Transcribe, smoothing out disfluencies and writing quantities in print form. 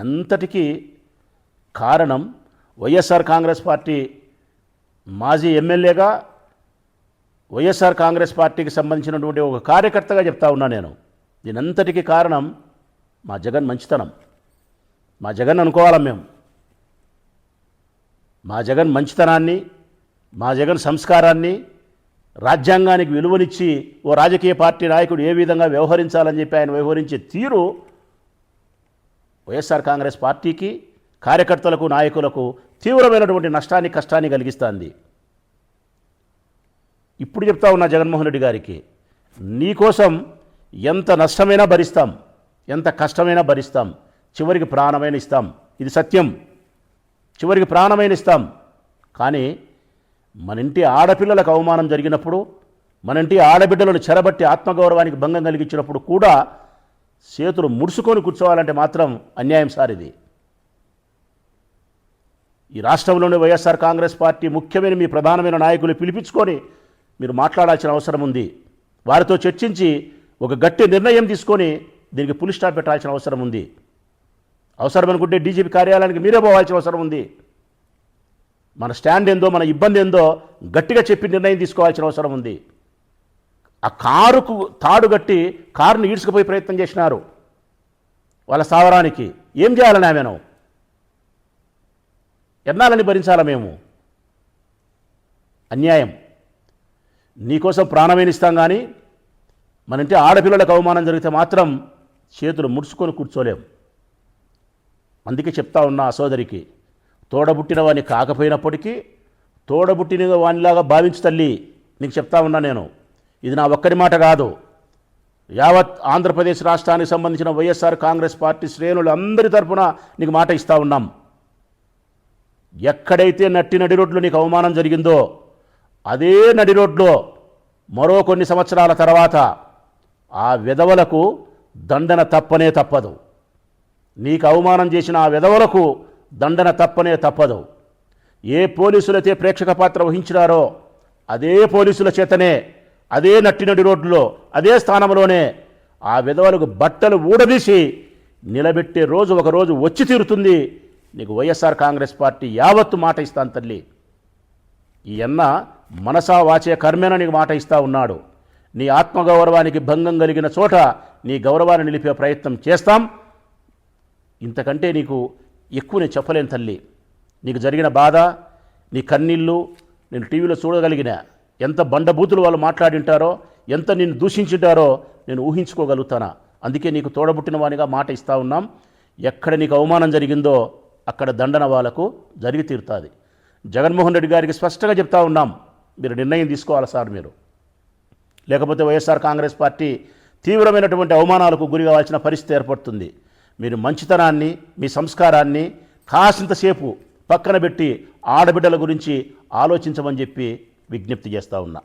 దీనంతటికీ కారణం వైఎస్ఆర్ కాంగ్రెస్ పార్టీ మాజీ ఎమ్మెల్యేగా వైఎస్ఆర్ కాంగ్రెస్ పార్టీకి సంబంధించినటువంటి ఒక కార్యకర్తగా చెప్తా ఉన్నా నేను. దీనంతటికీ కారణం మా జగన్ మంచితనం. మా జగన్ అనుకోవాలా మేము. మా జగన్ మంచితనాన్ని, మా జగన్ సంస్కారాన్ని, రాజ్యాంగానికి విలువనిచ్చి ఓ రాజకీయ పార్టీ నాయకుడు ఏ విధంగా వ్యవహరించాలని చెప్పి ఆయన వ్యవహరించే తీరు వైఎస్ఆర్ కాంగ్రెస్ పార్టీకి, కార్యకర్తలకు, నాయకులకు తీవ్రమైనటువంటి నష్టాన్ని, కష్టాన్ని కలిగిస్తుంది. ఇప్పుడు చెప్తా ఉన్నా జగన్మోహన్ రెడ్డి గారికి, నీకోసం ఎంత నష్టమైనా భరిస్తాం, ఎంత కష్టమైనా భరిస్తాం, చివరికి ప్రాణమైన ఇస్తాం. ఇది సత్యం. చివరికి ప్రాణమైన ఇస్తాం. కానీ మన ఇంటి ఆడపిల్లలకు అవమానం జరిగినప్పుడు, మన ఇంటి ఆడబిడ్డలను చెరబట్టి ఆత్మగౌరవానికి భంగం కలిగించినప్పుడు కూడా చేతులు ముడుచుకొని కూర్చోవాలంటే మాత్రం అన్యాయం సార్ ఇది. ఈ రాష్ట్రంలోని వైఎస్ఆర్ కాంగ్రెస్ పార్టీ ముఖ్యమైన మీ ప్రధానమైన నాయకులు పిలిపించుకొని మీరు మాట్లాడాల్సిన అవసరం ఉంది. వారితో చర్చించి ఒక గట్టి నిర్ణయం తీసుకొని దీనికి పులి స్టాప్ పెట్టాల్సిన అవసరం ఉంది. అవసరం అనుకుంటే డీజీపీ కార్యాలయానికి మీరే పోవాల్సిన అవసరం ఉంది. మన స్టాండ్ ఏందో, మన ఇబ్బంది ఏందో గట్టిగా చెప్పి నిర్ణయం తీసుకోవాల్సిన అవసరం ఉంది. ఆ కారుకు తాడు గట్టి కారును ఈడ్చుకుపోయి ప్రయత్నం చేసినారు వాళ్ళ స్థావరానికి. ఏం చేయాలని ఆమెను ఎన్నాలని భరించాలా మేము? అన్యాయం. నీకోసం ప్రాణమైన ఇస్తాం, కానీ మన ఇంటి ఆడపిల్లలకు అవమానం జరిగితే మాత్రం చేతులు ముడుచుకొని కూర్చోలేం. అందుకే చెప్తా ఉన్నా ఆ సోదరికి, తోడబుట్టిన వాడిని కాకపోయినప్పటికీ తోడబుట్టిన వానిలాగా భావించు తల్లి. నీకు చెప్తా ఉన్నా నేను. ఇది నా ఒక్కరి మాట కాదు, యావత్ ఆంధ్రప్రదేశ్ రాష్ట్రానికి సంబంధించిన వైఎస్ఆర్ కాంగ్రెస్ పార్టీ శ్రేణులు అందరి తరఫున నీకు మాట ఇస్తూ ఉన్నాం. ఎక్కడైతే నడి రోడ్లో నీకు అవమానం జరిగిందో అదే నడి రోడ్లో మరో కొన్ని సంవత్సరాల తర్వాత ఆ విధవలకు దండన తప్పనే తప్పదు. నీకు అవమానం చేసిన ఆ విధవలకు దండన తప్పనే తప్పదు. ఏ పోలీసులైతే ప్రేక్షక పాత్ర వహించినారో అదే పోలీసుల చేతనే, అదే నడి రోడ్లో, అదే స్థానంలోనే ఆ విధవలకు బట్టలు ఊడదీసి నిలబెట్టే రోజు ఒకరోజు వచ్చి తీరుతుంది. నీకు వైఎస్ఆర్ కాంగ్రెస్ పార్టీ యావత్తు మాట ఇస్తాను తల్లి. ఈ అన్న మనసా వాచే కర్మేన నీకు మాట ఇస్తా ఉన్నాడు. నీ ఆత్మగౌరవానికి భంగం కలిగిన చోట నీ గౌరవాన్ని నిలిపే ప్రయత్నం చేస్తాం. ఇంతకంటే నీకు ఎక్కువ నేను చెప్పలేను తల్లి. నీకు జరిగిన బాధ, నీ కన్నీళ్ళు నేను టీవీలో చూడగలిగిన. ఎంత బండబూతులు వాళ్ళు మాట్లాడింటారో, ఎంత నిన్ను దూషించుంటారో నేను ఊహించుకోగలుగుతానా. అందుకే నీకు తోడబుట్టిన వానిగా మాట ఇస్తూ ఉన్నాం. ఎక్కడ నీకు అవమానం జరిగిందో అక్కడ దండన వాళ్ళకు జరిగి తీరుతుంది. జగన్మోహన్ రెడ్డి గారికి స్పష్టంగా చెప్తా ఉన్నాం, మీరు నిర్ణయం తీసుకోవాలి సార్ మీరు. లేకపోతే వైఎస్ఆర్ కాంగ్రెస్ పార్టీ తీవ్రమైనటువంటి అవమానాలకు గురి కావాల్సిన పరిస్థితి ఏర్పడుతుంది. మీరు మంచితనాన్ని, మీ సంస్కారాన్ని కాసింతసేపు పక్కన పెట్టి ఆడబిడ్డల గురించి ఆలోచించమని చెప్పి విజ్ఞప్తి చేస్తూ ఉన్నా.